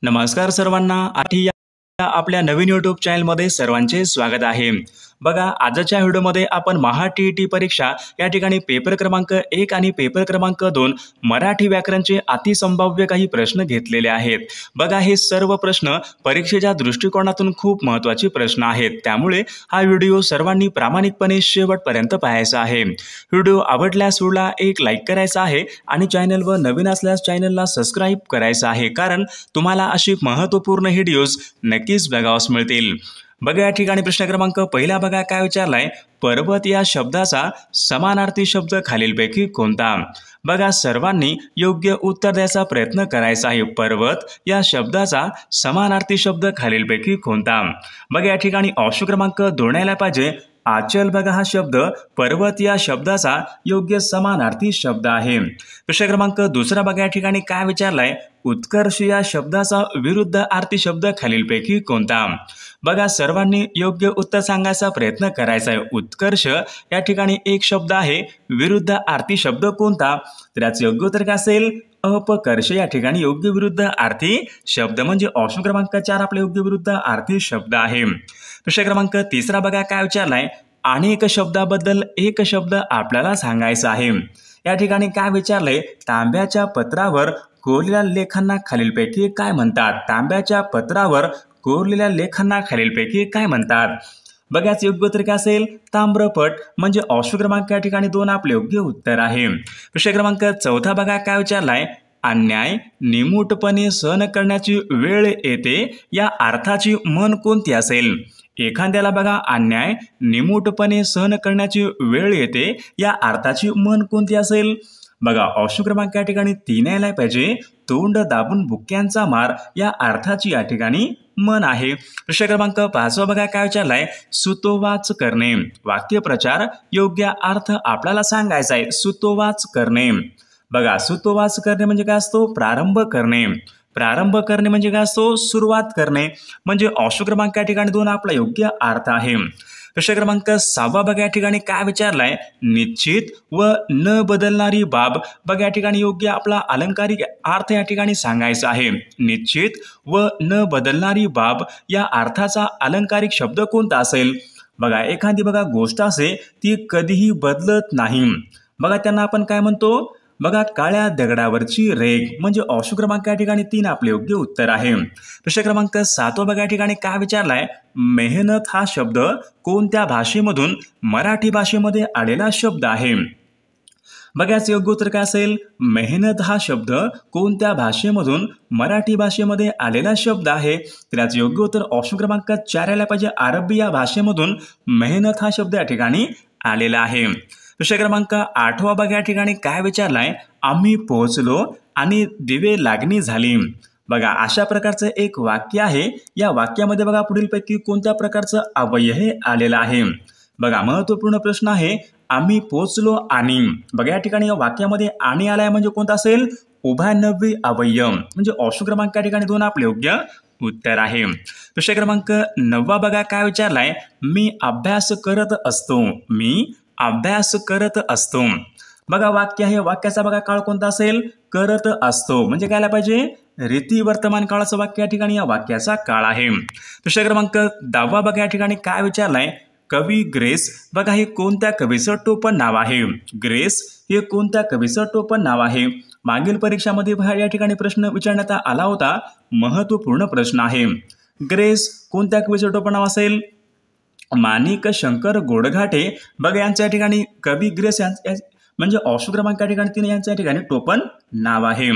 नमस्कार सर्वांना. आठी या आपल्या नवीन यूट्यूब चॅनलमध्ये सर्वांचे स्वागत आहे. बघा, आजच्या व्हिडिओमध्ये आपण महा-टी-ई-टी परीक्षा या ठिकाणी पेपर क्रमांक 1 आणि पेपर क्रमांक 2 मराठी व्याकरणचे अतिसंभाव्य काही प्रश्न घेतलेले आहेत. बघा, हे सर्व प्रश्न परीक्षेच्या दृष्टिकोनातून खूप महत्त्वाचे प्रश्न आहेत. त्यामुळे हा व्हिडिओ सर्वांनी प्रामाणिकपणे शेवटपर्यंत पाहायचा आहे. व्हिडिओ आवडल्यास व्हिडिओला एक लाईक करायचा आहे आणि चॅनलवर नवीन असल्यास चॅनलला सबस्क्राईब करायचं आहे, कारण तुम्हाला अशी महत्त्वपूर्ण व्हिडिओज नक्कीच बघावयास मिळतील. बघा, या ठिकाणी प्रश्न क्रमांक पहिला बघा काय विचारलाय. पर्वत या शब्दाचा समानार्थी शब्द खालीलपैकी कोणता? बघा, सर्वांनी योग्य उत्तर द्यायचा प्रयत्न करायचा आहे. पर्वत या शब्दाचा समानार्थी शब्द खालीलपैकी कोणता? बघा, या ठिकाणी ऑप्शन क्रमांक 2 यायला पाहिजे. आचल बघा हा शब्द पर्वत या शब्दाचा योग्य समानार्थी शब्द आहे. प्रश्न क्रमांक 2 बघा, या ठिकाणी काय विचारलाय. उत्कर्ष या शब्दाचा विरुद्ध अर्थी शब्द खालीलपैकी कोणता? बघा, सर्वांनी योग्य उत्तर सांगायचा प्रयत्न करायचा आहे. उत्कर्ष या ठिकाणी एक शब्द आहे, विरुद्ध अर्थी शब्द कोणता? तर याचे योग्य उत्तर काय असेल? अपकर्ष या ठिकाणी योग्य विरुद्ध अर्थी शब्द म्हणजे ऑप्शन क्रमांक 4 आपले योग्य विरुद्ध अर्थी शब्द आहे. प्रश्न क्रमांक 3 बघा काय विचारलाय. अनेक शब्दाबद्दल एक शब्द आपल्याला सांगायचा आहे. या ठिकाणी काय विचारलंय. तांब्याच्या पत्रावर कोरलेल्या लेखांना खालीलपैकी काय म्हणतात? तांब्याच्या पत्रावर कोरलेल्या लेखांना खालीलपैकी काय म्हणतात? बघा, याचे योग्य उत्तर काय असेल? ताम्रपट म्हणजे ऑप्शन क्रमांक या ठिकाणी 2 आपले योग्य उत्तर आहे. प्रश्न क्रमांक 4 बघा काय विचारलाय. अन्याय निमूटपणे सहन करण्याची वेळ येते या अर्थाची म्हण कोणती असेल? एखाद्याला बघा अन्याय निमूटपणे सहन करण्याची वेळ येते या अर्थाची म्हण कोणती असेल? बघा, ऑप्शन क्रमांक या ठिकाणी 3 यायला पाहिजे. तोंड दाबून बुक्क्यांचा मार या अर्थाची या ठिकाणी म्हण आहे. प्रश्न क्रमांक 5 बघा काय विचारलाय. सुतोवाच करणे वाक्यप्रचार योग्य अर्थ आपल्याला सांगायचा आहे. सुतोवाच करणे. बघा, सुतोवाच करणे म्हणजे काय असतो? प्रारंभ करणे. प्रारंभ करणे म्हणजे काय असतो? सुरुवात करणे. म्हणजे ऑप्शन क्रमांक या ठिकाणी 2 आपला योग्य अर्थ आहे. प्रश्न क्रमांक 6 बघा या ठिकाणी काय विचारलाय. निश्चित व न बदलणारी बाब. बघा, या ठिकाणी योग्य आपला अलंकारिक अर्थ या ठिकाणी सांगायचा आहे. निश्चित व न बदलणारी बाब या अर्थाचा अलंकारिक शब्द कोणता असेल? बघा, एखादी बघा गोष्ट असे ती कधीही बदलत नाही. बघा, त्यांना आपण काय म्हणतो? बघा, काळ्या दगडावरची रेघ म्हणजे ऑप्शन क्रमांक या ठिकाणी 3 आपले योग्य उत्तर आहे. प्रश्न क्रमांक 7 बघा या ठिकाणी काय विचारलाय. मेहनत हा शब्द कोणत्या भाषेमधून मराठी भाषेमध्ये आलेला शब्द आहे? बघा, याचे योग्य उत्तर काय असेल? मेहनत हा शब्द कोणत्या भाषेमधून मराठी भाषेमध्ये आलेला शब्द आहे? तर याचे योग्य उत्तर ऑप्शन क्रमांक 4 यायला पाहिजे. अरबी या भाषेमधून मेहनत हा शब्द या ठिकाणी आलेला आहे. प्रश्न क्रमांक 8 बघा या ठिकाणी काय विचारलाय. आम्ही पोहोचलो आणि दिवे लागणी झाली. बघा, अशा प्रकारचं एक वाक्य आहे. या वाक्यामध्ये बघा पुढीलपैकी कोणत्या प्रकारचं अव्यय हे आलेलं आहे? बघा, महत्त्वपूर्ण प्रश्न आहे. आम्ही पोहोचलो आणि. बघा, या ठिकाणी या वाक्यामध्ये आणि आलाय म्हणजे कोणता असेल? उभयनवी अव्यय म्हणजे ऑप्शन क्रमांक या ठिकाणी 2 आपले योग्य उत्तर आहे. प्रश्न क्रमांक 9 बघा काय विचारलाय. मी अभ्यास करत असतो. मी अभ्यास करत असतो. बघा, वाक्य आहे. वाक्याचा बघा काळ कोणता असेल? करत असतो म्हणजे काय पाहिजे? रीती वर्तमान काळाचं वाक्य या ठिकाणी या वाक्याचा काळ आहे. प्रश्न क्रमांक 10 बघा या ठिकाणी काय विचारलाय. कवी ग्रेस. बघा, हे कोणत्या कवीचं टोपण नाव आहे? ग्रेस हे कोणत्या कवीचं टोपण नाव आहे? मागील परीक्षामध्ये या ठिकाणी प्रश्न विचारण्यात आला होता. महत्त्वपूर्ण प्रश्न आहे. ग्रेस कोणत्या कवीचं टोपण नाव असेल? माणिक शंकर गोडघाटे. बघा, यांच्या ठिकाणी कवी ग्रेस म्हणजे ऑप्शन क्रमांक या ठिकाणी 3 यांच्या ठिकाणी टोपण नाव आहे.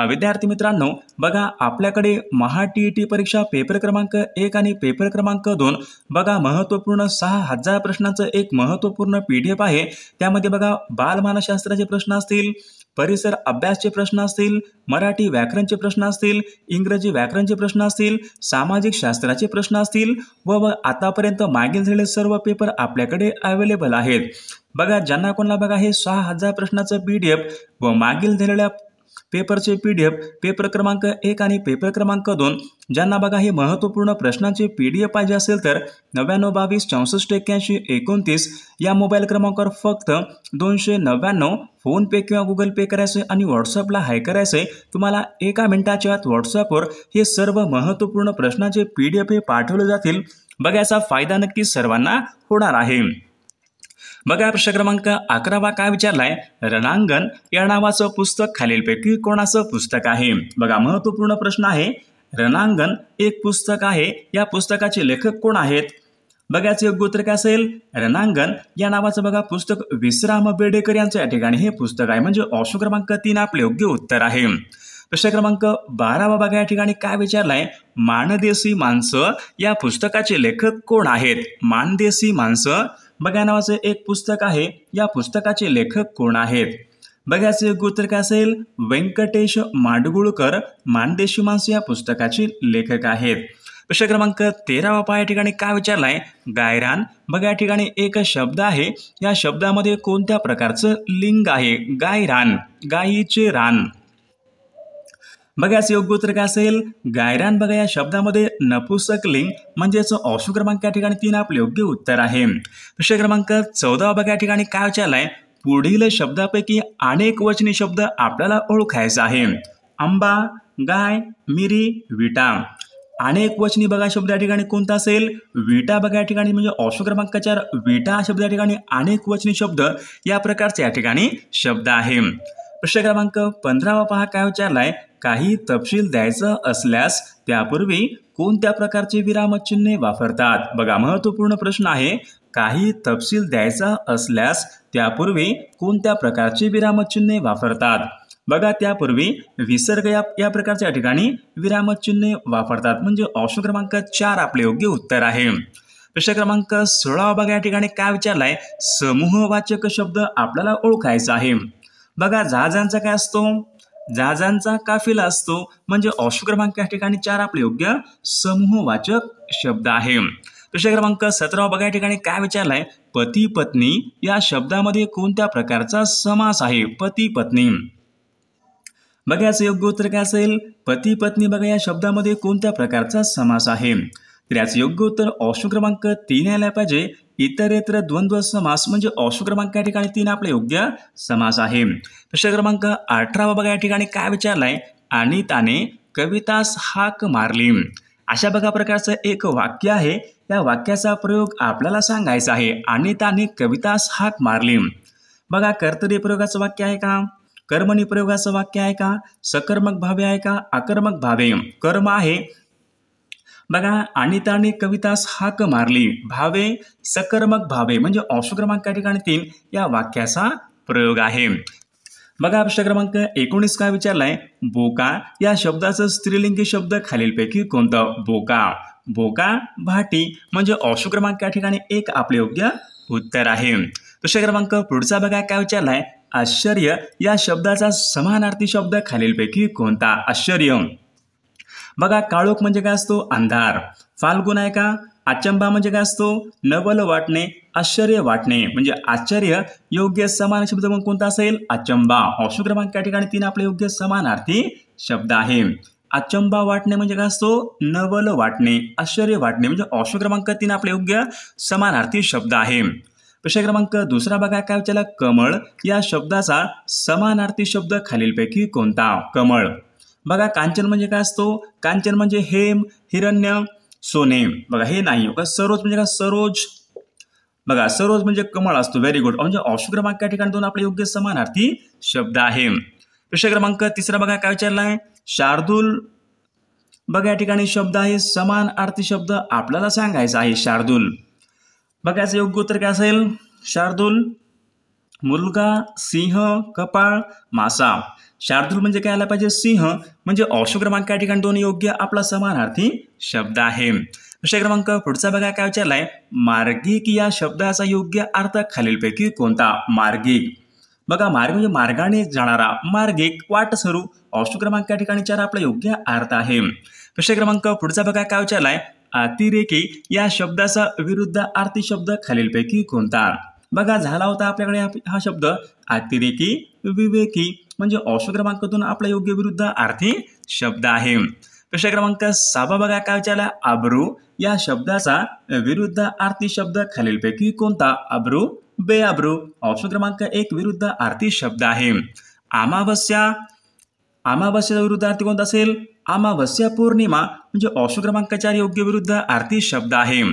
विद्यार्थी मित्रांनो, बघा, आपल्याकडे महा-टी-ई-टी परीक्षा पेपर क्रमांक 1 आणि पेपर क्रमांक 2 बघा महत्त्वपूर्ण 6000 प्रश्नांचं एक महत्त्वपूर्ण PDF आहे. त्यामध्ये बघा बालमानसशास्त्राचे प्रश्न असतील, परिसर अभ्यासचे प्रश्न असतील, मराठी व्याकरणचे प्रश्न असतील, इंग्रजी व्याकरणचे प्रश्न असतील, सामाजिक शास्त्राचे प्रश्न असतील व आतापर्यंत मागील झालेले सर्व पेपर आपल्याकडे अवेलेबल आहेत. बघा, ज्यांना कोणाला बघा हे 6000 प्रश्नाचं PDF व मागील झालेल्या पेपरचे PDF पेपर क्रमांक 1 आणि पेपर क्रमांक 2 ज्यांना बघा हे महत्त्वपूर्ण प्रश्नांचे PDF पाहिजे असेल तर 9922 64 81 29 या मोबाईल क्रमांकावर फक्त 299 फोन पे किंवा गुगल पे करायचे आणि व्हॉट्सअपला हाय करायचे। तुम्हाला 1 मिनिटाच्या आत व्हॉट्सअपवर हे सर्व महत्त्वपूर्ण प्रश्नांचे PDF हे पाठवले जातील। बघा याचा फायदा नक्कीच सर्वांना होणार आहे। बघा प्रश्न क्रमांक 11 काय विचारलाय, रणांगण या नावाचं पुस्तक खालीलपैकी कोणाचं पुस्तक आहे? बघा महत्त्वपूर्ण प्रश्न आहे। रणांगण एक पुस्तक आहे, या पुस्तकाचे लेखक कोण आहेत? बघायचं योग्य उत्तर काय असेल, रणांगण या नावाचं बघा पुस्तक विश्राम बेडेकर यांचं या ठिकाणी हे पुस्तक आहे, म्हणजे ऑप्शन क्रमांक 3 आपले योग्य उत्तर आहे। प्रश्न क्रमांक 12 बघा या ठिकाणी काय विचारलाय, माणदेशी माणसं या पुस्तकाचे लेखक कोण आहेत? माणदेशी माणसं बघा नावाचे एक पुस्तक आहे, या पुस्तकाचे लेखक कोण आहेत? बघायचं योग्य उत्तर काय असेल, व्यंकटेश माडगुळकर माणदेशी माणसं या पुस्तकाचे लेखक आहेत। प्रश्न क्रमांक 13 या ठिकाणी काय विचारलाय, गायरान बघा या ठिकाणी एक शब्द आहे, या शब्दामध्ये कोणत्या प्रकारचं लिंग आहे? गायरान, गायीचे रान। बघायचं योग्य उत्तर काय असेल, गायरान बघा या शब्दामध्ये नपुंसक लिंग म्हणजेच ऑप्शन क्रमांक या ठिकाणी 3 आपले योग्य उत्तर आहे। प्रश्न क्रमांक 14 बघा या ठिकाणी काय विचारलाय, पुढील शब्दापैकी अनेक वचनी शब्द आपल्याला ओळखायचा आहे। आंबा, गाय, मिरी, विटा। अनेक वचनी बघा शब्द या ठिकाणी कोणता असेल, विटा बघा या ठिकाणी म्हणजे ऑप्शन क्रमांक 4 विटा हा शब्द या ठिकाणी अनेक वचनी शब्द या प्रकारचे या ठिकाणी शब्द आहे। प्रश्न क्रमांक 15 पहा काय विचारलाय, काही तपशील द्यायचं असल्यास त्यापूर्वी कोणत्या प्रकारचे विरामचिन्हे वापरतात? बघा महत्त्वपूर्ण प्रश्न आहे, काही तपशील द्यायचा असल्यास त्यापूर्वी कोणत्या प्रकारचे विरामचिन्हे वापरतात? बघा त्यापूर्वी विसर्ग या प्रकारच्या या ठिकाणी विरामचिन्हे वापरतात, म्हणजे ऑप्शन क्रमांक 4 आपले योग्य उत्तर आहे। प्रश्न क्रमांक 16 बघा या ठिकाणी काय विचारलाय, समूहवाचक शब्द आपल्याला ओळखायचा आहे। बघा जहाजांचा काय असतो, जहाजांचा काफिला असतो, म्हणजे ऑप्शन क्रमांक या ठिकाणी 4 आपले योग्य समूहवाचक शब्द आहे। प्रश्न क्रमांक 17 बघा या ठिकाणी काय विचारलाय, पती पत्नी या शब्दामध्ये कोणत्या प्रकारचा समास आहे? पती पत्नी बघा याचं योग्य उत्तर काय असेल, पती पत्नी बघा या शब्दामध्ये कोणत्या प्रकारचा समास आहे? तर याचं योग्य उत्तर ऑप्शन क्रमांक 3 यायला पाहिजे, इतरेतर द्वंद्व समास, म्हणजे ऑप्शन क्रमांक या ठिकाणी 3 आपले योग्य समास आहे। प्रश्न क्रमांक 18 बघा या ठिकाणी काय विचारलाय, अनिताने कवितास हाक मारली। अशा बघा प्रकारचं एक वाक्य आहे, या वाक्याचा प्रयोग आपल्याला सांगायचा आहे। अनिताने कवितास हाक मारली बघा कर्तरी प्रयोगाचं वाक्य आहे का, कर्मणी प्रयोगाचं वाक्य आहे का, सकर्मक भावे आहे का, आकर्मक भावे? कर्म आहे बघा, अनिताने कवितास हाक मारली, भावे सकर्मक भावे, म्हणजे ऑप्शन क्रमांक या ठिकाणी 3 या वाक्याचा प्रयोग आहे। बघा प्रश्न क्रमांक 19 काय विचारलाय, बोका या शब्दाचं स्त्रीलिंगी शब्द खालीलपैकी कोणतं? बोका, बोका भाटी, म्हणजे ऑप्शन क्रमांक या ठिकाणी 1 आपले योग्य उत्तर आहे। प्रश्न क्रमांक पुढचा बघा काय विचारलाय, आश्चर्य या शब्दाचा समानार्थी शब्द खालीलपैकी कोणता? आश्चर्य बघा काळोख म्हणजे काय असतो, अंधार। फाल्गुन आहे का, अचंबा म्हणजे काय असतो, नवल वाटणे, आश्चर्य वाटणे, म्हणजे आश्चर्य योग्य समान शब्द मग कोणता असेल, अचंबा। ऑप्शन क्रमांक या ठिकाणी 3 आपले योग्य समानार्थी शब्द आहे। अचंबा वाटणे म्हणजे काय असतो, नवल वाटणे, आश्चर्य वाटणे, म्हणजे ऑप्शन क्रमांक 3 आपले योग्य समानार्थी शब्द आहे। प्रश्न क्रमांक दुसरा बघा काय विचारला, कमळ या शब्दाचा समानार्थी शब्द खालीलपैकी कोणता? कमळ बघा कांचन म्हणजे काय असतो, कांचन म्हणजे हेम, हिरण्य, सोने, बघा हे नाही। बघा सरोज म्हणजे काय, सरोज बघा सरोज म्हणजे कमळ असतो, व्हेरी गुड, म्हणजे ऑप्शन क्रमांक या ठिकाणी 2 आपले योग्य समानार्थी शब्द आहे। प्रश्न क्रमांक तिसरा बघा काय विचारलाय, शार्दूल बघा या ठिकाणी शब्द आहे, समानार्थी शब्द आपल्याला सांगायचा आहे। शार्दूल बघा याचं योग्य उत्तर काय असेल, शार्दूल मुलगा, सिंह, कपाळ, मासा। शार्दूल म्हणजे काय आला पाहिजे, सिंह, म्हणजे ऑप्शन क्रमांक या ठिकाणी 2 योग्य आपला समानार्थी शब्द आहे। प्रश्न क्रमांक पुढचा बघा काय विचारलाय, मार्गिक या शब्दाचा योग्य अर्थ खालीलपैकी कोणता? मार्गिक बघा मार्ग म्हणजे मार्गाने जाणारा, मार्गिक वाटसरू, ऑप्शन क्रमांक या ठिकाणी 4 आपला योग्य अर्थ आहे। प्रश्न क्रमांक पुढचा बघा काय विचारलाय, अतिरेकी या शब्दाचा विरुद्ध अर्थी शब्द खालीलपैकी कोणता? बघा झाला होता आपल्याकडे हा शब्द अतिरेकी, विवेकी म्हणजे ऑप्शन क्रमांक 2 आपला योग्य विरुद्ध अर्थी शब्द आहे. प्रश्न क्रमांक 6 बघा काय विचारला, अब्रू या शब्दाचा विरुद्ध अर्थी शब्द खालीलपैकी कोणता? अब्रू, बेअब्रू. ऑप्शन क्रमांक 1 विरुद्ध अर्थी शब्द आहे. अमावस्या, अमावस्याचा विरुद्ध अर्थी कोणता असेल? अमावस्या पौर्णिमा म्हणजे ऑप्शन क्रमांक 4 योग्य विरुद्ध अर्थी शब्द आहे.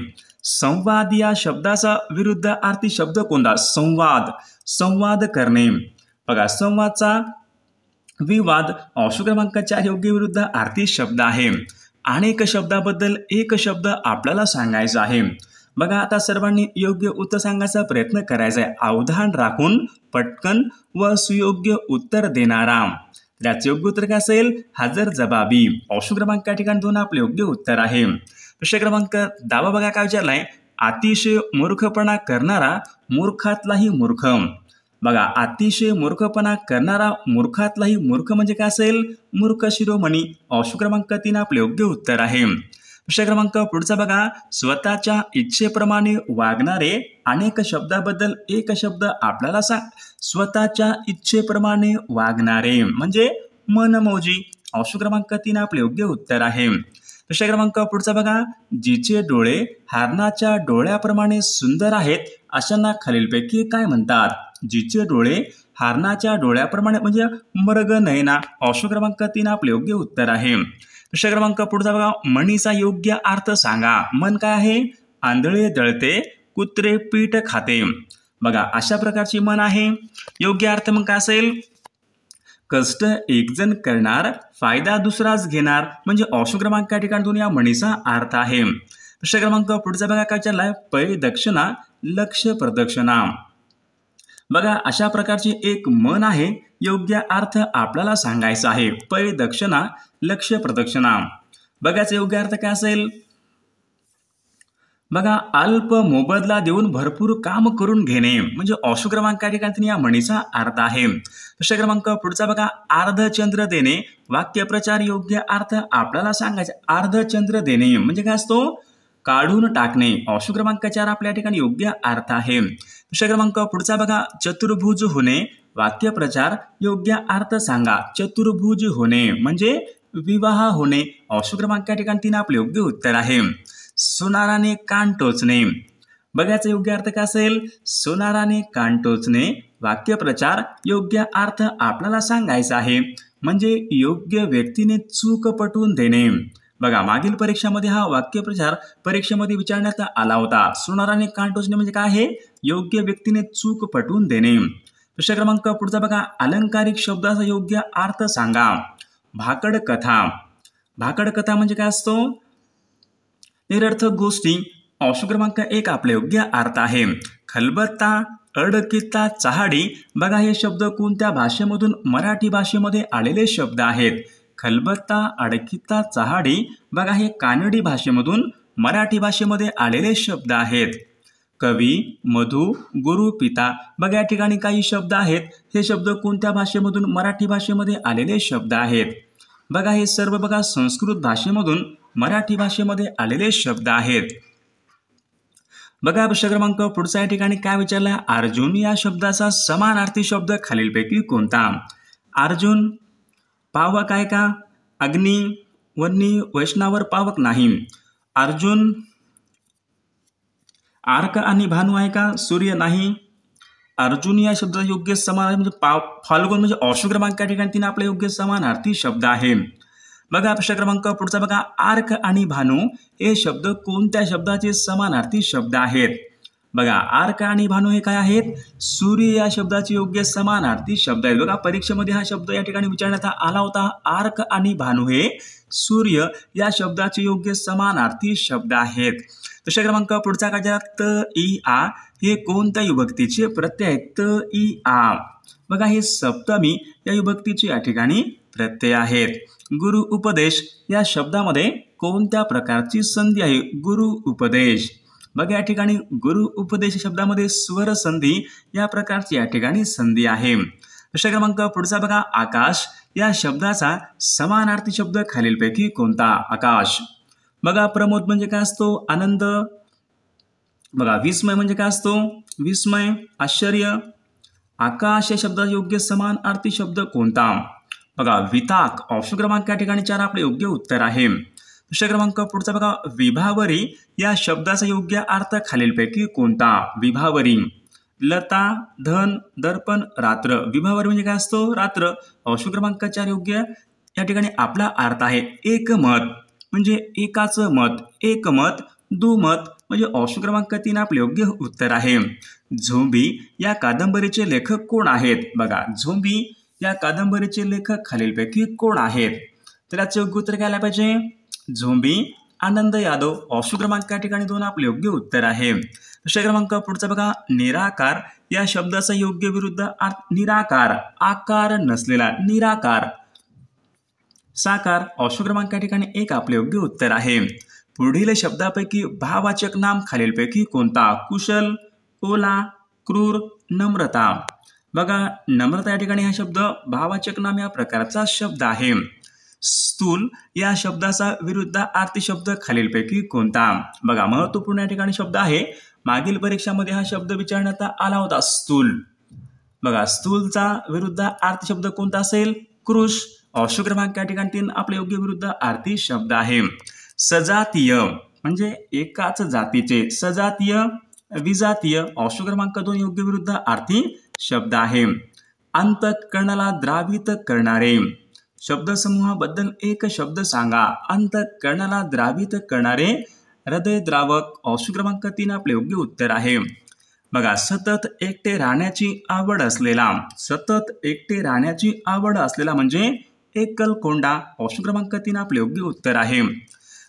संवाद या शब्दाचा विरुद्ध अर्थी शब्द कोणता? संवाद, संवाद करणे. बघा संवादचा विवाद ऑप्शन क्रमांक 4 योग्य विरुद्ध अर्थी शब्द आहे. अनेक शब्दाबद्दल एक शब्द आपल्याला सांगायचा आहे. बघा आता सर्वांनी योग्य उत्तर सांगायचा प्रयत्न करायचा आहे. अवधान राखून पटकन व सुयोग्य उत्तर देणारा. त्याचे योग्य उत्तर काय असेल? हजर जबाबी. ऑप्शन क्रमांक या ठिकाणी 2 आपले योग्य उत्तर आहे. प्रश्न क्रमांक 10 बघा काय विचारलाय, अतिशय मूर्खपणा करणारा मूर्खातलाही मूर्ख. बघा अतिशय मूर्खपणा करणारा मूर्खातलाही मूर्ख म्हणजे काय असेल? मूर्ख शिरोमणी. ऑप्शन क्रमांक 3 आपले योग्य उत्तर आहे. प्रश्न क्रमांक पुढचा बघा, स्वतःच्या इच्छेप्रमाणे वागणारे अनेक शब्दाबद्दल एक शब्द आपल्याला सांग. स्वतःच्या इच्छेप्रमाणे वागणारे म्हणजे मनमौजी. ऑप्शन क्रमांक 3 आपले योग्य उत्तर आहे. प्रश्न क्रमांक पुढचा बघा, जिचे डोळे हरणाच्या डोळ्याप्रमाणे सुंदर आहेत अशांना खालीलपैकी काय म्हणतात? जिचे डोळे हरणाच्या डोळ्याप्रमाणे म्हणजे मृगनयना. ऑप्शन क्रमांक 3 आपले योग्य उत्तर आहे. प्रश्न क्रमांक पुढचा बघा, मनीचा योग्य अर्थ सांगा. मन काय आहे? आंधळे दळते, कुत्रे पीठ खाते. बघा अशा प्रकारची मन आहे. योग्य अर्थ मग काय असेल? कष्ट एक जण करणार, फायदा दुसराच घेणार म्हणजे ऑप्शन क्रमांक या ठिकाणी 2 या म्हणीचा अर्थ आहे. प्रश्न क्रमांक पुढचा बघा काय चाललाय, पै दक्षिणा लक्ष प्रदक्षिणा. बघा अशा प्रकारची एक मन आहे. योग्य अर्थ आपल्याला सांगायचा आहे. पै दक्षिणा लक्ष प्रदक्षिणा. बघायचा योग्य अर्थ काय असेल? बघा अल्प मोबदला देऊन भरपूर काम करून घेणे म्हणजे ऑप्शन क्रमांक या ठिकाणी या म्हणीचा अर्थ आहे. प्रश्न क्रमांक पुढचा बघा, अर्धचंद्र देणे वाक्यप्रचार योग्य अर्थ आपल्याला सांगायचा. अर्धचंद्र देणे म्हणजे काय असतो? काढून टाकणे. ऑप्शन क्रमांक 4 आपल्या ठिकाणी योग्य अर्थ आहे. प्रश्न क्रमांक पुढचा बघा, चतुर्भुज होणे वाक्यप्रचार योग्य अर्थ सांगा. चतुर्भुज होणे म्हणजे विवाह होणे. ऑप्शन क्रमांक या ठिकाणी 3 आपले योग्य उत्तर आहे. सोनाराने कान टोचणे. बघायचा योग्य अर्थ काय असेल? सोनाराने कान टोचणे वाक्यप्रचार योग्य अर्थ आपल्याला सांगायचा आहे म्हणजे योग्य व्यक्तीने चूक पटवून देणे. बघा मागील परीक्षेमध्ये हा वाक्यप्रचार परीक्षेमध्ये विचारण्यात आला होता. सोनाराने कान टोचणे म्हणजे काय आहे? योग्य व्यक्तीने चूक पटवून देणे. प्रश्न क्रमांक पुढचा बघा, अलंकारिक शब्दाचा योग्य अर्थ सांगा. भाकड कथा. भाकड कथा म्हणजे काय असतो? निरर्थक गोष्टी. ऑप्शन क्रमांक 1 आपले योग्य अर्थ आहे. खलबत्ता, अडकित्ता, चहाडी. बघा हे शब्द कोणत्या भाषेमधून? मराठी भाषेमध्ये आलेले शब्द आहेत. खलबत्ता, अडकित्ता, चहाडी बघा हे कानडी भाषेमधून मराठी भाषेमध्ये आलेले शब्द आहेत. कवी, मधु, गुरु, पिता बघा या ठिकाणी काही शब्द आहेत. हे शब्द कोणत्या भाषेमधून? मराठी भाषेमध्ये आलेले शब्द आहेत. बघा हे सर्व बघा संस्कृत भाषेमधून मराठी भाषेमध्ये आलेले शब्द आहेत. बघा प्रश्न क्रमांक पुढचा या ठिकाणी काय विचारलाय, अर्जुन या शब्दाचा समानार्थी शब्द खालीलपैकी कोणता? अर्जुन पावक आहे का? अग्नी, वन्नी, वैष्णावर पावक नाही. अर्जुन आर्क आणि भानू आहे का? सूर्य नाही. अर्जुन या शब्दाचा योग्य समान म्हणजे फाल्गुन म्हणजे ऑप्शन क्रमांक या ठिकाणी 3 आपला योग्य समानार्थी शब्द आहे. बघा प्रश्न क्रमांक पुढचा बघा, आर्क आणि भानू हे शब्द कोणत्या शब्दाचे समानार्थी शब्द आहेत? बघा आर्क आणि भानू हे काय आहेत? सूर्य या शब्दाचे योग्य समानार्थी शब्द आहेत. बघा परीक्षेमध्ये हा शब्द या ठिकाणी विचारण्यात आला होता. आर्क आणि भानू हे सूर्य या शब्दाचे योग्य समानार्थी शब्द आहेत. प्रश्न क्रमांक पुढचा काय? त इ आ हे कोणत्या विभक्तीचे प्रत्यय आहेत? त इ आ बघा हे सप्तमी या विभक्तीचे या ठिकाणी प्रत्यय आहेत. गुरु उपदेश या शब्दामध्ये कोणत्या प्रकारची संधी आहे? गुरु उपदेश. बघा या ठिकाणी गुरु उपदेश शब्दामध्ये स्वर संधी या प्रकारची या ठिकाणी संधी आहे. प्रश्न क्रमांक पुढचा बघा, आकाश या शब्दाचा समानार्थी शब्द खालीलपैकी कोणता? आकाश. बघा प्रमोद म्हणजे काय असतो? आनंद. बघा विस्मय म्हणजे काय असतो? विस्मय. आश्चर्य. आकाश या शब्दाचा योग्य समानार्थी शब्द कोणता? बघा विताक. ऑप्शन क्रमांक या ठिकाणी 4 आपले योग्य उत्तर आहे. प्रश्न क्रमांक पुढचा बघा, विभावरी या शब्दाचा योग्य अर्थ खालीलपैकी कोणता? विभावरी. लता, धन, दर्पण, रात्र. विभावरी म्हणजे काय असतो? रात्र. ऑप्शन क्रमांक 4 योग्य या ठिकाणी आपला अर्थ आहे एकमत म्हणजे एकाचं मत. एकमत. दुमत म्हणजे ऑप्शन क्रमांक 3 आपले योग्य उत्तर आहे. झोंबी या कादंबरीचे लेखक कोण आहेत? बघा झोंबी या कादंबरीचे लेखक खालीलपैकी कोण आहेत? तर याचं योग्य उत्तर काय आलं पाहिजे? झोंबी, आनंद यादव. ऑप्शन क्रमांक या ठिकाणी 2 आपले योग्य उत्तर आहे. प्रश्न क्रमांक पुढचा बघा, निराकार या शब्दाचा योग्य विरुद्ध अर्थ. निराकार. आकार नसलेला. निराकार. साकार. ऑप्शन क्रमांक या ठिकाणी 1 आपले योग्य उत्तर आहे. पुढील शब्दापैकी भाववाचक नाम खालीलपैकी कोणता? कुशल, ओला, क्रूर, नम्रता. बघा नम्रता या ठिकाणी हा शब्द भाववाचक नाम या प्रकारचा शब्द आहे. स्थूल या शब्दाचा विरुद्ध अर्थी शब्द खालीलपैकी कोणता? बघा महत्वपूर्ण या ठिकाणी शब्द आहे. मागील परीक्षामध्ये हा शब्द विचारण्यात आला होता स्थूल. बघा स्थूलचा विरुद्ध अर्थी शब्द कोणता असेल? कृश. ऑप्शन क्रमांक या ठिकाणी 3 आपले योग्य विरुद्ध अर्थी शब्द आहे. सजातीय म्हणजे एकाच जातीचे. सजातीय, विजातीय. ऑप्शन क्रमांक 2 योग्य विरुद्ध अर्थी शब्द आहे. अंतःकरणाला द्रावित करणारे. शब्दसमूहाबद्दल एक शब्द सांगा. अंतःकरणाला द्रावित करणारे. हृदयद्रावक. ऑप्शन क्रमांक 3 आपले योग्य उत्तर आहे. बघा सतत एकटे राहण्याची आवड असलेला. सतत एकटे राहण्याची आवड असलेला म्हणजे एकलकोंडा. ऑप्शन क्रमांक 3 आपले योग्य उत्तर आहे.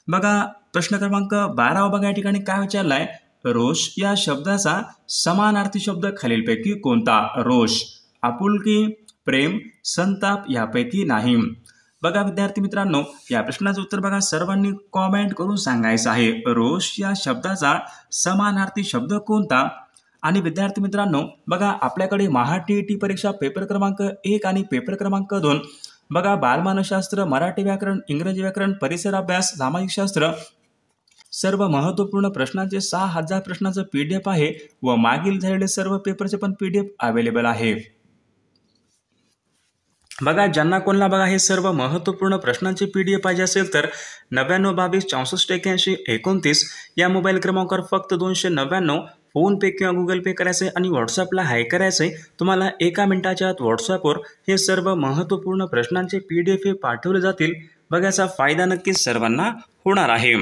बघा प्रश्न क्रमांक 12 बघा या ठिकाणी काय विचारलाय? रोष या शब्दाचा समानार्थी शब्द खालीलपैकी कोणता? रोष. आपुलकी, प्रेम, संताप यापैकी नाही. बघा विद्यार्थी मित्रांनो या प्रश्नाचं उत्तर बघा सर्वांनी कॉमेंट करून सांगायचं आहे. रोष या शब्दाचा समानार्थी शब्द कोणता? आणि विद्यार्थी मित्रांनो बघा आपल्याकडे महाटीईटी परीक्षा पेपर क्रमांक 1 आणि पेपर क्रमांक 2 बघा बालमानसशास्त्र, मराठी व्याकरण, इंग्रजी व्याकरण, परिसर अभ्यास, सामाजिक शास्त्र सर्व महत्त्वपूर्ण प्रश्नांचे 6000 प्रश्नांचं PDF आहे व मागील झालेले सर्व पेपरचे पण PDF अवेलेबल आहे. बघा ज्यांना कोणाला बघा हे सर्व महत्त्वपूर्ण प्रश्नांचे PDF पाहिजे असेल तर 99 22 64 81 29 या मोबाईल क्रमांकावर फक्त 299 फोनपे किंवा गुगल पे करायचे आणि व्हॉट्सअपला हाय करायचे. तुम्हाला 1 मिनिटाच्या आत व्हॉट्सअपवर हे सर्व महत्त्वपूर्ण प्रश्नांचे PDF पाठवले जातील. बघा याचा फायदा नक्कीच सर्वांना होणार आहे.